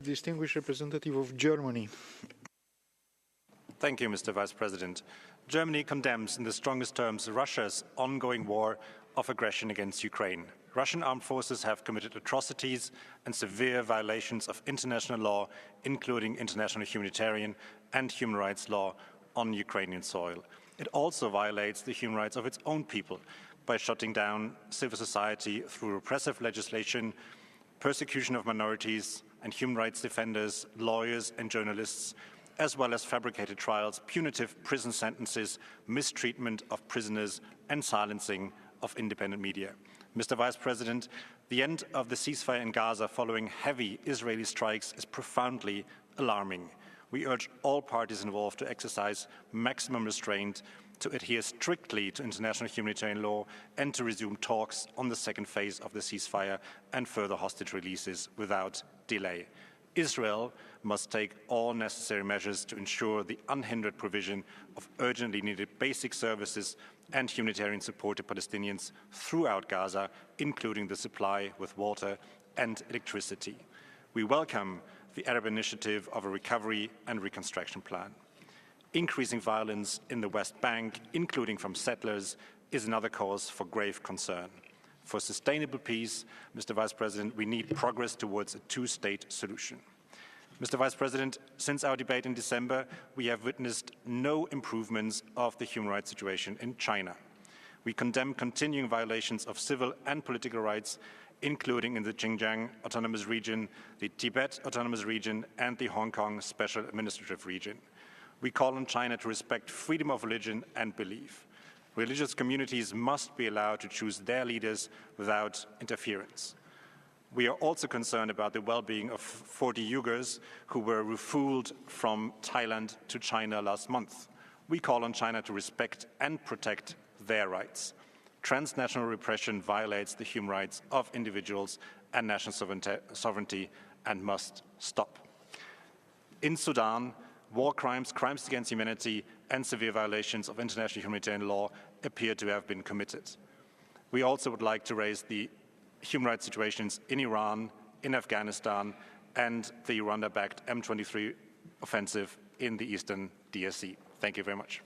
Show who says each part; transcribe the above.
Speaker 1: distinguished representative of Germany.
Speaker 2: Thank you, Mr. Vice President. Germany condemns in the strongest terms Russia's ongoing war of aggression against Ukraine. Russian armed forces have committed atrocities and severe violations of international law, including international humanitarian and human rights law on Ukrainian soil. It also violates the human rights of its own people by shutting down civil society through repressive legislation, persecution of minorities and human rights defenders, lawyers and journalists, as well as fabricated trials, punitive prison sentences, mistreatment of prisoners, and silencing of independent media. Mr. Vice President, the end of the ceasefire in Gaza following heavy Israeli strikes is profoundly alarming. We urge all parties involved to exercise maximum restraint, to adhere strictly to international humanitarian law, and to resume talks on the second phase of the ceasefire and further hostage releases without delay. Israel must take all necessary measures to ensure the unhindered provision of urgently needed basic services and humanitarian support to Palestinians throughout Gaza, including the supply with water and electricity. We welcome the Arab initiative of a recovery and reconstruction plan. Increasing violence in the West Bank, including from settlers, is another cause for grave concern. For sustainable peace, Mr. Vice President, we need progress towards a two-state solution. Mr. Vice President, since our debate in December, we have witnessed no improvements of the human rights situation in China. We condemn continuing violations of civil and political rights, including in the Xinjiang Autonomous Region, the Tibet Autonomous Region, and the Hong Kong Special Administrative Region. We call on China to respect freedom of religion and belief. Religious communities must be allowed to choose their leaders without interference. We are also concerned about the well-being of 40 Uyghurs who were refueled from Thailand to China last month. We call on China to respect and protect their rights. Transnational repression violates the human rights of individuals and national sovereignty and must stop. In Sudan, war crimes, crimes against humanity, and severe violations of international humanitarian law appear to have been committed. We also would like to raise the human rights situations in Iran, in Afghanistan, and the Rwanda-backed M23 offensive in the eastern DRC. Thank you very much.